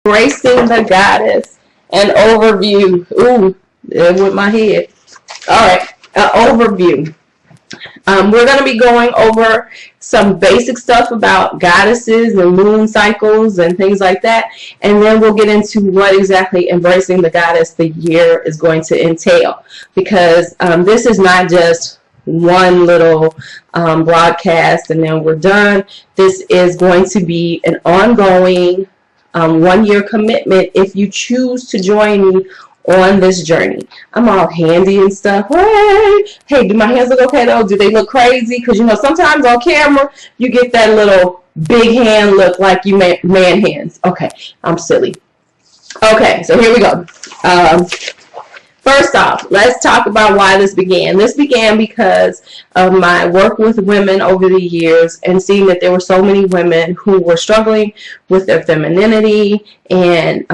Embracing the Goddess, an overview. Ooh, with my head. All right, an overview. We're going to be going over some basic stuff about goddesses and moon cycles and things like that. And then we'll get into what exactly embracing the goddess the year is going to entail. Because this is not just one little broadcast and then we're done. This is going to be an ongoing 1-year commitment if you choose to join me on this journey. I'm all handy and stuff. Hey, do my hands look okay though? Do they look crazy? Because you know, sometimes on camera you get that little big hand look like you man hands. Okay, I'm silly. Okay, so here we go. First off, let's talk about why this began. This began because of my work with women over the years and seeing that there were so many women who were struggling with their femininity and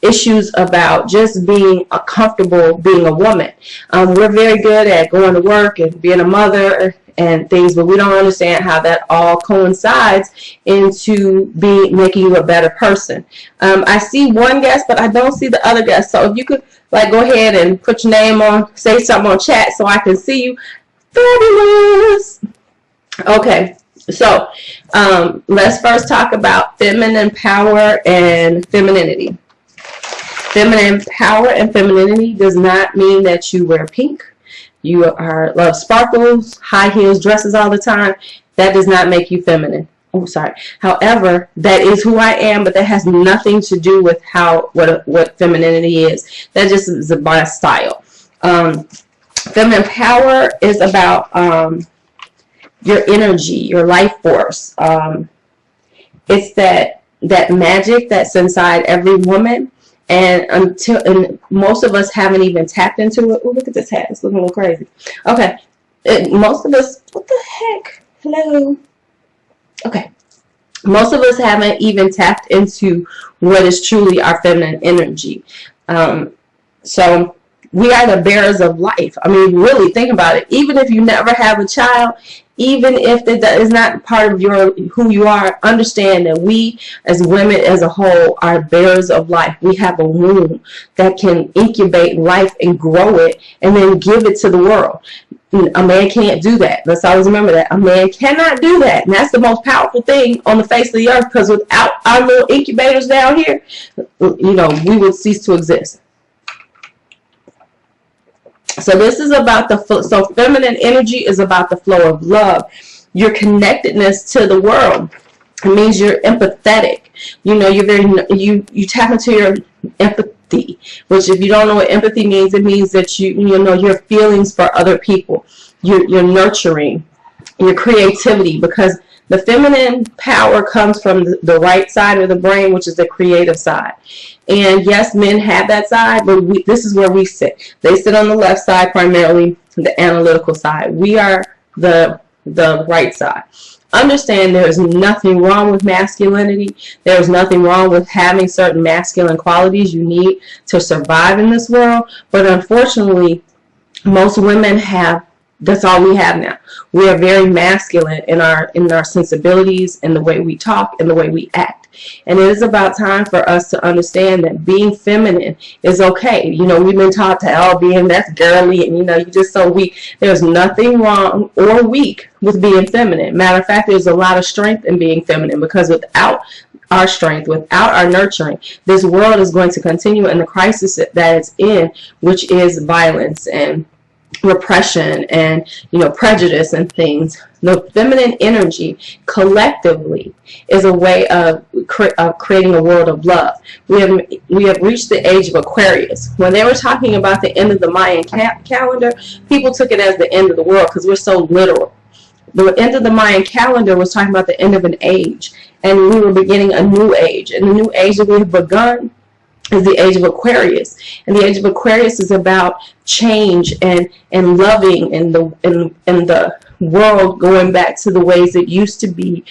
issues about just being comfortable being a woman. We're very good at going to work and being a mother and things, but we don't understand how that all coincides into making you a better person. I see one guest, but I don't see the other guest. So if you could go ahead and put your name on, say something on chat so I can see you. Fabulous. Okay, so let's first talk about feminine power and femininity. Feminine power and femininity does not mean that you wear pink. You love sparkles, high heels, dresses all the time. That does not make you feminine. Oh, sorry. However, that is who I am, but that has nothing to do with what femininity is. That just is my style. Feminine power is about your energy, your life force. It's that magic that's inside every woman. And most of us haven't even tapped into it. Oh, look at this hat. It's looking a little crazy. Okay. Most of us, what the heck? Hello. Okay. Most of us haven't even tapped into what is truly our feminine energy. So we are the bearers of life. I mean, really think about it. Even if you never have a child, even if that is not part of who you are, understand that we as women as a whole are bearers of life. We have a womb that can incubate life and grow it and then give it to the world. A man can't do that. Let's always remember that. A man cannot do that. And that's the most powerful thing on the face of the earth, because without our little incubators down here, you know, we would cease to exist. So this is about so feminine energy is about the flow of love, your connectedness to the world. It means you're empathetic. You know, you tap into your empathy, which if you don't know what empathy means, it means that you know your feelings for other people. You're nurturing, your creativity, because the feminine power comes from the right side of the brain, which is the creative side. And yes, men have that side, but this is where we sit. They sit on the left side, primarily the analytical side. We are the right side. Understand there is nothing wrong with masculinity. There is nothing wrong with having certain masculine qualities you need to survive in this world. But unfortunately, most women have, that's all we have now. We are very masculine in our sensibilities, in the way we talk, and the way we act. And it is about time for us to understand that being feminine is okay. You know, we've been taught to, being that's girly, and you know, you're just so weak. There's nothing wrong or weak with being feminine. Matter of fact, there's a lot of strength in being feminine, because without our strength, without our nurturing, this world is going to continue in the crisis that it's in, which is violence and repression and, you know, prejudice and things. The feminine energy collectively is a way of creating a world of love. We have reached the age of Aquarius. When they were talking about the end of the Mayan calendar, people took it as the end of the world because we're so literal. The end of the Mayan calendar was talking about the end of an age, and we were beginning a new age. And the new age that we have begun is the age of Aquarius. And the age of Aquarius is about change and loving, and the world going back to the ways it used to be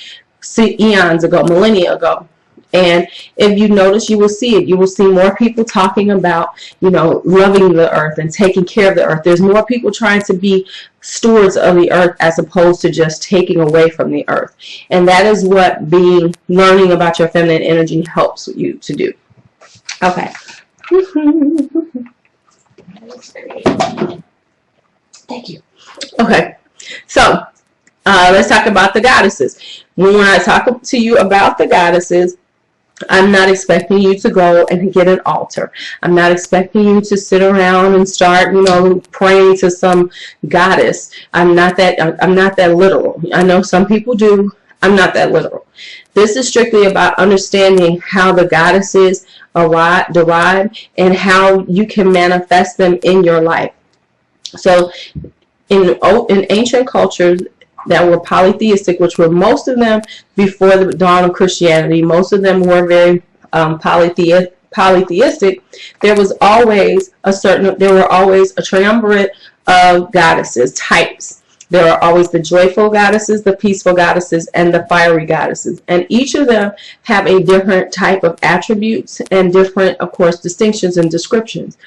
eons ago, millennia ago. And if you notice, you will see it. You will see more people talking about, you know, loving the earth and taking care of the earth. There's more people trying to be stewards of the earth as opposed to just taking away from the earth. And that is what learning about your feminine energy helps you to do. Okay. Thank you. Okay. So, let's talk about the goddesses. When I talk to you about the goddesses, I'm not expecting you to go and get an altar. I'm not expecting you to sit around and start, praying to some goddess. I'm not that literal. I know some people do. I'm not that literal. This is strictly about understanding how the goddesses derive and how you can manifest them in your life. So in ancient cultures that were polytheistic, which were most of them before the dawn of Christianity, most of them were very polytheistic. There were always a triumvirate of goddesses types. There are always the joyful goddesses, the peaceful goddesses, and the fiery goddesses. And each of them have a different type of attributes and different, of course, distinctions and descriptions.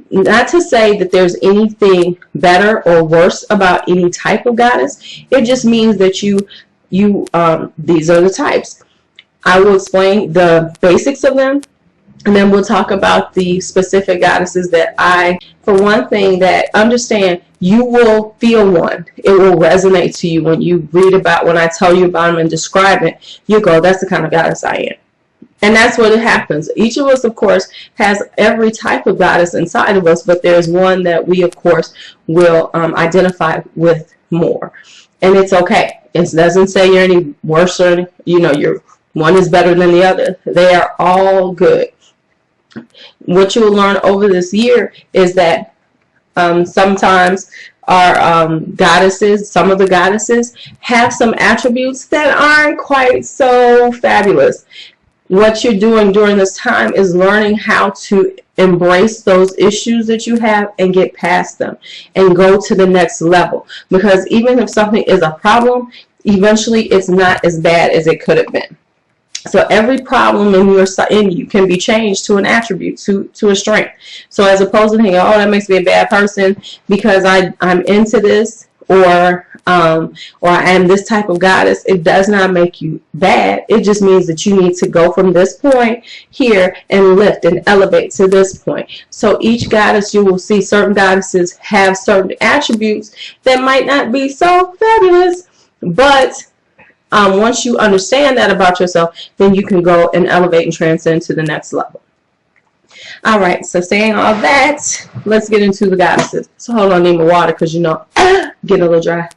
Not to say that there's anything better or worse about any type of goddess. It just means that these are the types. I will explain the basics of them, and then we'll talk about the specific goddesses that for one thing, that understand you will feel one. It will resonate to you when you read about, when I tell you about them and describe it, you go, that's the kind of goddess I am. And that's what it happens. Each of us, of course, has every type of goddess inside of us, but there's one that we, of course, will identify with more. And it's okay. It doesn't say you're any worse or, one is better than the other. They are all good. What you will learn over this year is that sometimes our goddesses, some of the goddesses, have some attributes that aren't quite so fabulous. What you're doing during this time is learning how to embrace those issues that you have and get past them and go to the next level. Because even if something is a problem, eventually it's not as bad as it could have been. So every problem in you can be changed to an attribute, to a strength. So as opposed to thinking, oh, that makes me a bad person because I'm into this, or I am this type of goddess, it does not make you bad. It just means that you need to go from this point here and lift and elevate to this point. So each goddess, you will see certain goddesses have certain attributes that might not be so fabulous, but once you understand that about yourself, then you can go and elevate and transcend to the next level. All right, so saying all that, let's get into the goddesses. So hold on, I need my water because, getting a little dry.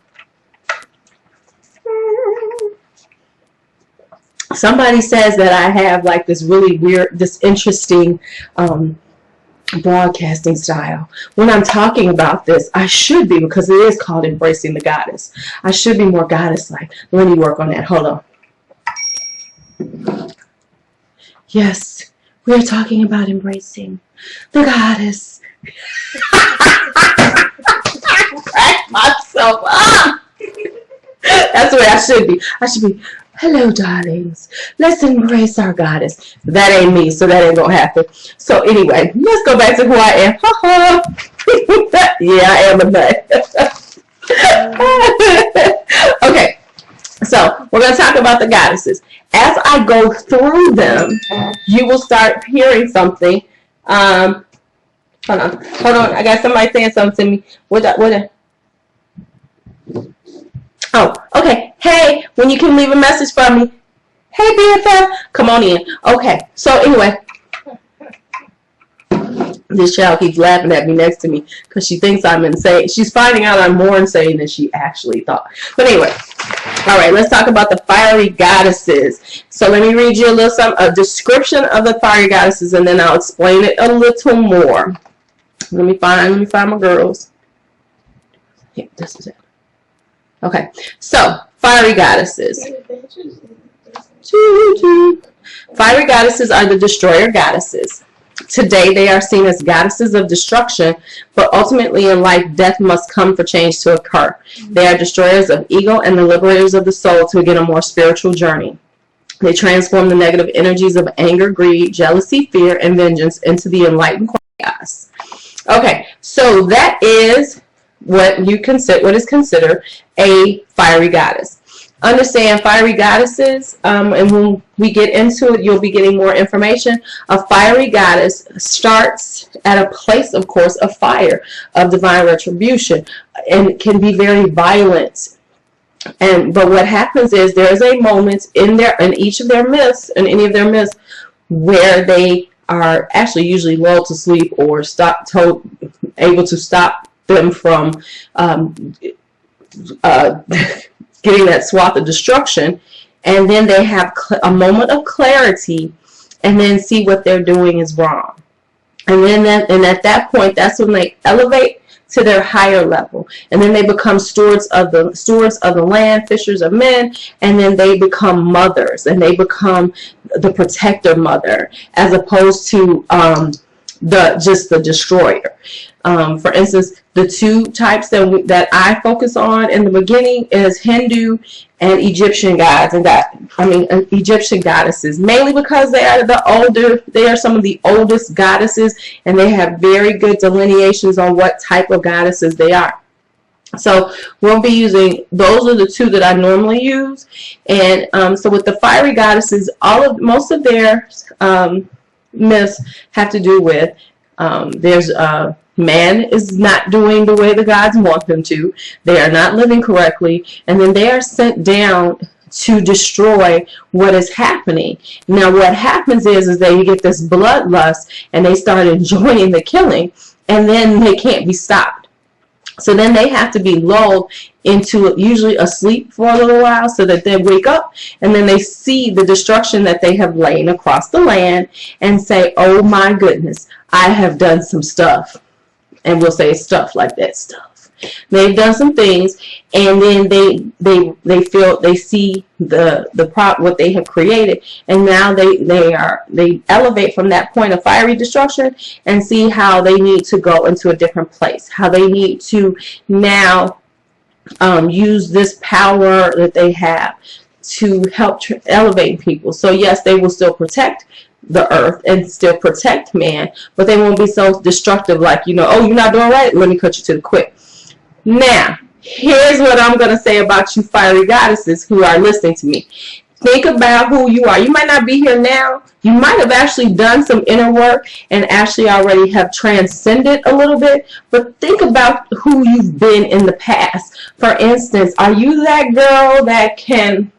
Somebody says that I have like this really weird, this interesting broadcasting style. When I'm talking about this, I should be, because it is called Embracing the Goddess. I should be more goddess-like. Let me work on that. Hold on. Yes, we're talking about embracing the goddess. Crack myself up. That's the way I should be. I should be, hello, darlings. Let's embrace our goddess. That ain't me, so that ain't gonna happen. So anyway, let's go back to who I am. Yeah, I am a nut. Okay, so we're gonna talk about the goddesses. As I go through them, you will start hearing something. Hold on. I got somebody saying something to me. What? Oh, okay. Hey, when you can leave a message for me. Hey, BFF, come on in. Okay, so anyway, this child keeps laughing at me next to me because she thinks I'm insane. She's finding out I'm more insane than she actually thought. But anyway, all right, let's talk about the fiery goddesses. So let me read you a description of the fiery goddesses, and then I'll explain it a little more. Let me find my girls. Yeah, this is it. Okay, so fiery goddesses. Fiery goddesses are the destroyer goddesses. Today they are seen as goddesses of destruction, but ultimately in life death must come for change to occur. They are destroyers of ego and the liberators of the soul to begin a more spiritual journey. They transform the negative energies of anger, greed, jealousy, fear, and vengeance into the enlightened chaos. Okay, so that is what is considered a fiery goddess. understand fiery goddesses, and when we get into it, you'll be getting more information. A fiery goddess starts at a place, of course, of fire, of divine retribution, and can be very violent. But what happens is there's a moment in each of their myths, in any of their myths, where they are actually usually lulled to sleep or able to stop them from getting that swath of destruction, and then they have a moment of clarity, and then see what they're doing is wrong, and at that point, that's when they elevate to their higher level, and then they become stewards of the land, fishers of men, and then they become mothers, and they become the protector mother, as opposed to just the destroyer. For instance, the two types that I focus on in the beginning is Hindu and Egyptian gods, Egyptian goddesses, mainly because they are some of the oldest goddesses, and they have very good delineations on what type of goddesses they are. So we'll be using, those are the two that I normally use. And so with the fiery goddesses, most of their myths have to do with man is not doing the way the gods want them to. They are not living correctly, and then they are sent down to destroy what is happening. Now what happens is they get this bloodlust, and they start enjoying the killing, and then they can't be stopped. So then they have to be lulled into usually a sleep for a little while, so that they wake up, and then they see the destruction that they have laid across the land and say, oh my goodness, I have done some stuff. And we'll say stuff like that stuff. They've done some things, and then they see what they have created, and now they elevate from that point of fiery destruction and see how they need to go into a different place, how they need to now use this power that they have to help elevate people. So yes, they will still protect the earth and still protect man, but they won't be so destructive, like, oh, you're not doing right, let me cut you to the quick. Now here's what I'm going to say about you fiery goddesses who are listening to me. Think about who you are. You might not be here now. You might have actually done some inner work and actually already have transcended a little bit, but think about who you've been in the past. For instance, are you that girl that can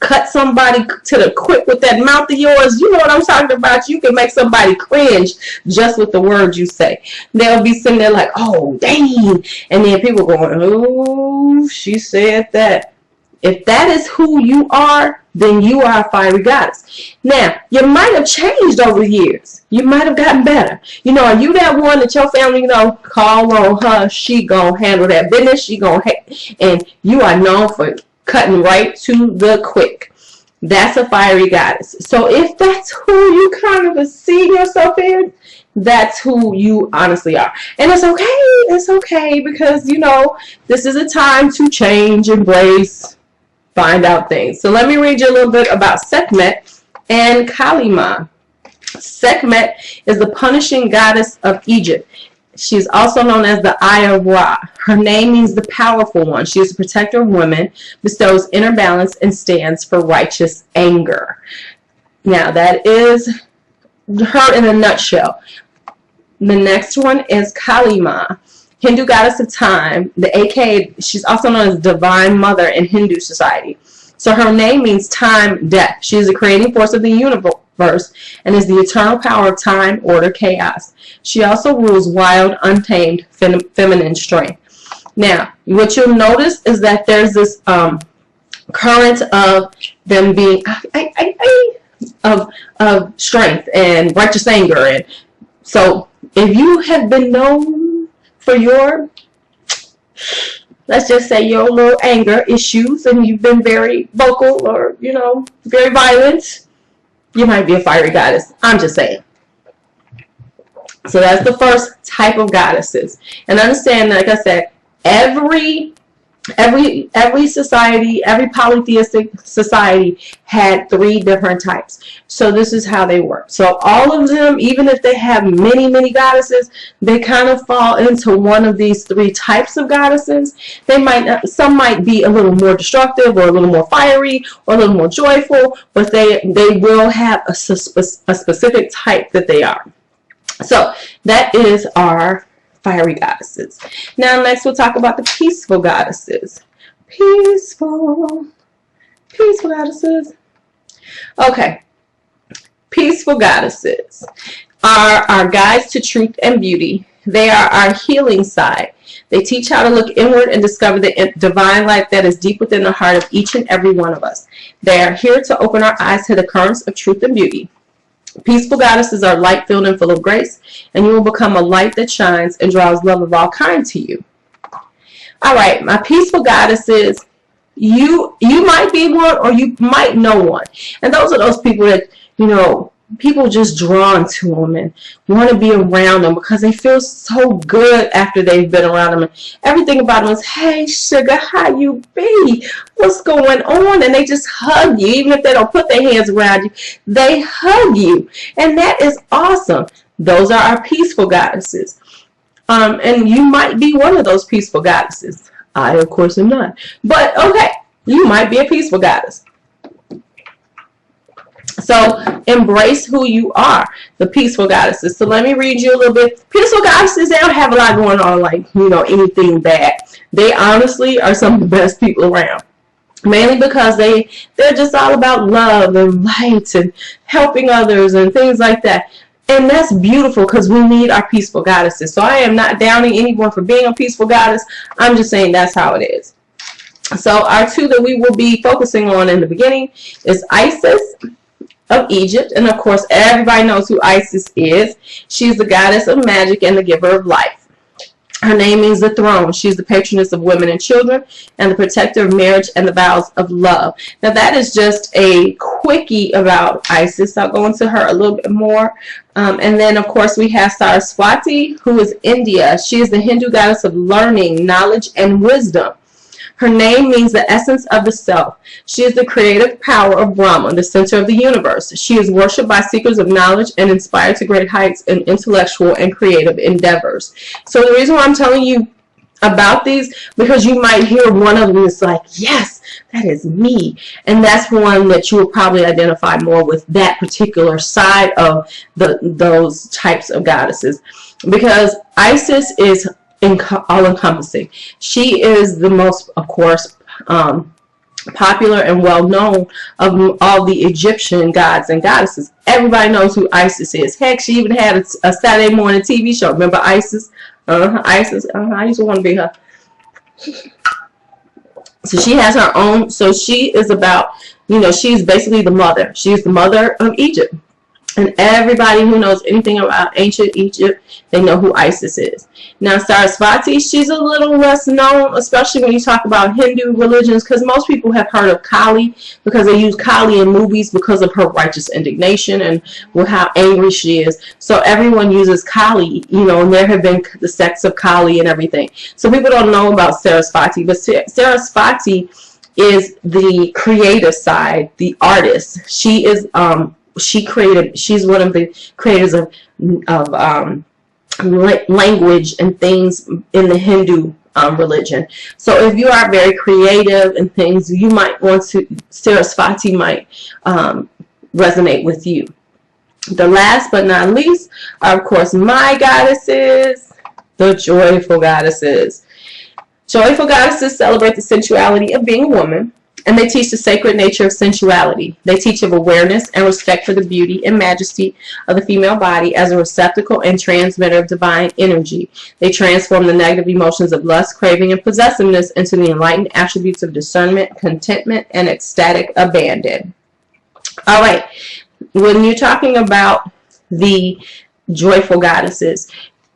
cut somebody to the quick with that mouth of yours? You know what I'm talking about. You can make somebody cringe just with the words you say. They'll be sitting there like, oh, dang. And then people going, oh, she said that. If that is who you are, then you are a fiery goddess. Now, you might have changed over the years. You might have gotten better. Are you that one that your family, call on her, she gonna handle that business, she gonna, and you are known for cutting right to the quick. That's a fiery goddess. So if that's who you kind of see yourself in, that's who you honestly are. And it's okay. It's okay, because, this is a time to change, embrace, find out things. So let me read you a little bit about Sekhmet and Kali Ma. Sekhmet is the punishing goddess of Egypt. She is also known as the Eye of Ra. Her name means the powerful one. She is a protector of women, bestows inner balance, and stands for righteous anger. Now, that is her in a nutshell. The next one is Kali Ma, Hindu goddess of time. She's also known as Divine Mother in Hindu society. So her name means time, death. She is the creating force of the universe and is the eternal power of time, order, chaos. She also rules wild, untamed, feminine strength. Now, what you'll notice is that there's this current of them being of strength and righteous anger. And so if you have been known for your, let's just say, your little anger issues, and you've been very vocal or, very violent, you might be a fiery goddess. I'm just saying. So that's the first type of goddesses. And understand, like I said, every Every society, every polytheistic society had 3 different types. So this is how they work. So all of them, even if they have many goddesses, they kind of fall into one of these 3 types of goddesses. They might, some might be a little more destructive, or a little more fiery, or a little more joyful, but they will have a specific type that they are. So that is our fiery goddesses. Now next we'll talk about the peaceful goddesses. Peaceful goddesses. Okay, peaceful goddesses are our guides to truth and beauty. They are our healing side. They teach how to look inward and discover the divine light that is deep within the heart of each and every one of us. They are here to open our eyes to the currents of truth and beauty. Peaceful goddesses are light-filled and full of grace, and you will become a light that shines and draws love of all kinds to you. All right, my peaceful goddesses, you might be one, or you might know one. And those are those people that, you know, people just drawn to them and want to be around them because they feel so good after they've been around them. And everything about them is, hey, sugar, how you be? What's going on? And they just hug you. Even if they don't put their hands around you, they hug you. And that is awesome. Those are our peaceful goddesses. And you might be one of those peaceful goddesses. I, of course, am not. But, okay, you might be a peaceful goddess. So embrace who you are, the peaceful goddesses. So let me read you a little bit. Peaceful goddesses, they don't have a lot going on, like, you know, anything bad. They honestly are some of the best people around. Mainly because they're just all about love and light and helping others and things like that. And that's beautiful because we need our peaceful goddesses. So I am not downing anyone for being a peaceful goddess. I'm just saying that's how it is. So our 2 that we will be focusing on in the beginning is Isis of Egypt. And of course, everybody knows who Isis is. She's the goddess of magic and the giver of life. Her name means the throne. She's the patroness of women and children and the protector of marriage and the vows of love. Now that is just a quickie about Isis. I'll go into her a little bit more. And then of course we have Saraswati, who is India. She is the Hindu goddess of learning, knowledge, and wisdom. Her name means the essence of the self. She is the creative power of Brahman, the center of the universe. She is worshipped by seekers of knowledge and inspired to great heights in intellectual and creative endeavors. So the reason why I'm telling you about these, because you might hear one of them is like, yes, that is me. And that's one that you will probably identify more with, that particular side of those types of goddesses. Because Isis is all-encompassing. She is the most, of course, popular and well-known of all the Egyptian gods and goddesses. Everybody knows who Isis is. Heck, she even had a Saturday morning TV show. Remember Isis? Isis. I used to want to be her. So she has her own. So she is about, you know, she's basically the mother. She's the mother of Egypt. And everybody who knows anything about ancient Egypt, they know who Isis is. Now, Saraswati, she's a little less known, especially when you talk about Hindu religions, because most people have heard of Kali, because they use Kali in movies because of her righteous indignation and how angry she is. So everyone uses Kali, you know, and there have been the sects of Kali and everything. So people don't know about Saraswati, but Saraswati is the creative side, the artist. She is she's one of the creators of language and things in the Hindu religion. So if you are very creative and things, you might want to, Saraswati might resonate with you. The last but not least are, of course, my goddesses, the joyful goddesses. Joyful goddesses celebrate the sensuality of being a woman, and they teach the sacred nature of sensuality. They teach of awareness and respect for the beauty and majesty of the female body as a receptacle and transmitter of divine energy. They transform the negative emotions of lust, craving, and possessiveness into the enlightened attributes of discernment, contentment, and ecstatic abandon. All right, when you're talking about the joyful goddesses,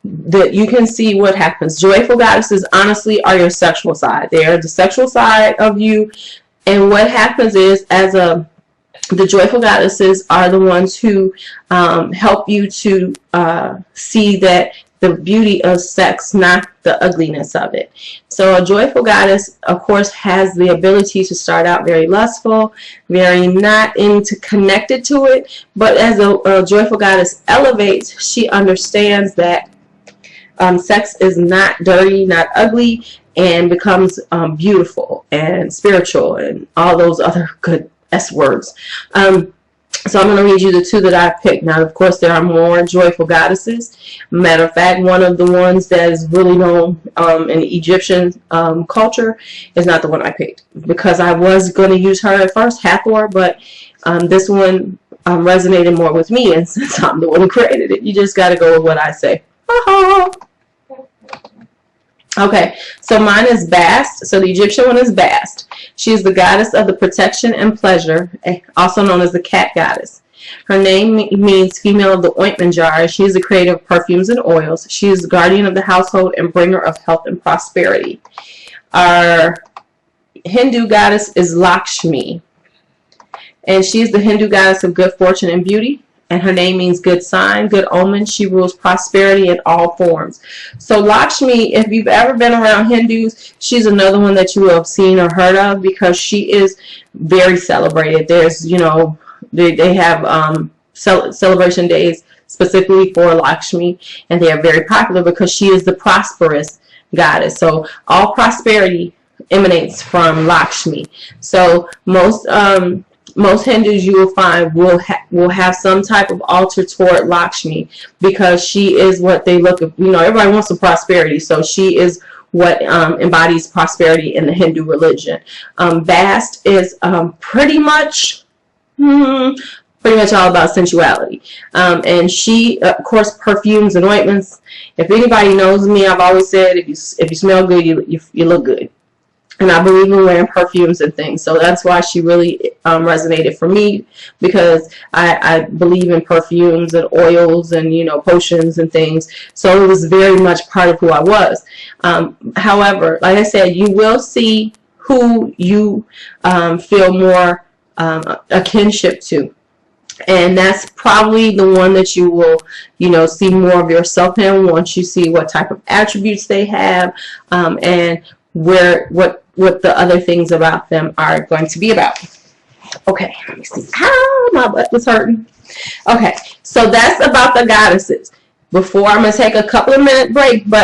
that you can see what happens. Joyful goddesses honestly are your sexual side. They are the sexual side of you. And what happens is, the joyful goddesses are the ones who help you to see that the beauty of sex, not the ugliness of it. So a joyful goddess, of course, has the ability to start out very lustful, very not into connected to it, but as a joyful goddess elevates, she understands that sex is not dirty, not ugly, and becomes beautiful and spiritual and all those other good S words. So I'm going to read you the 2 that I picked. Now, of course, there are more joyful goddesses. Matter of fact, one of the ones that is really known in Egyptian culture is not the one I picked, because I was going to use her at first, Hathor, but this one resonated more with me, and since I'm the one who created it, you just got to go with what I say. Okay, so mine is Bast. So the Egyptian one is Bast. She is the goddess of the protection and pleasure, also known as the cat goddess. Her name means female of the ointment jar. She is the creator of perfumes and oils. She is the guardian of the household and bringer of health and prosperity. Our Hindu goddess is Lakshmi, and she is the Hindu goddess of good fortune and beauty. And her name means good sign, good omen. She rules prosperity in all forms. So Lakshmi, if you've ever been around Hindus, she's another one that you will have seen or heard of, because she is very celebrated. There's, you know, they have celebration days specifically for Lakshmi, and they are very popular because she is the prosperous goddess. So all prosperity emanates from Lakshmi. So most Hindus, you will find, will have some type of altar toward Lakshmi, because she is what they look at. You know, everybody wants some prosperity, so she is what embodies prosperity in the Hindu religion. Bast is pretty much all about sensuality, and she, of course, perfumes and ointments. If anybody knows me, I've always said, if you smell good, you look good. And I believe in wearing perfumes and things. So that's why she really resonated for me, because I believe in perfumes and oils and, you know, potions and things. So it was very much part of who I was. However, like I said, you will see who you feel more a kinship to. And that's probably the one that you will, you know, see more of yourself in once you see what type of attributes they have, and what the other things about them are going to be about. Okay, let me see. Ow, my butt was hurting. Okay, so that's about the goddesses. Before, I'm going to take a couple of minute break, but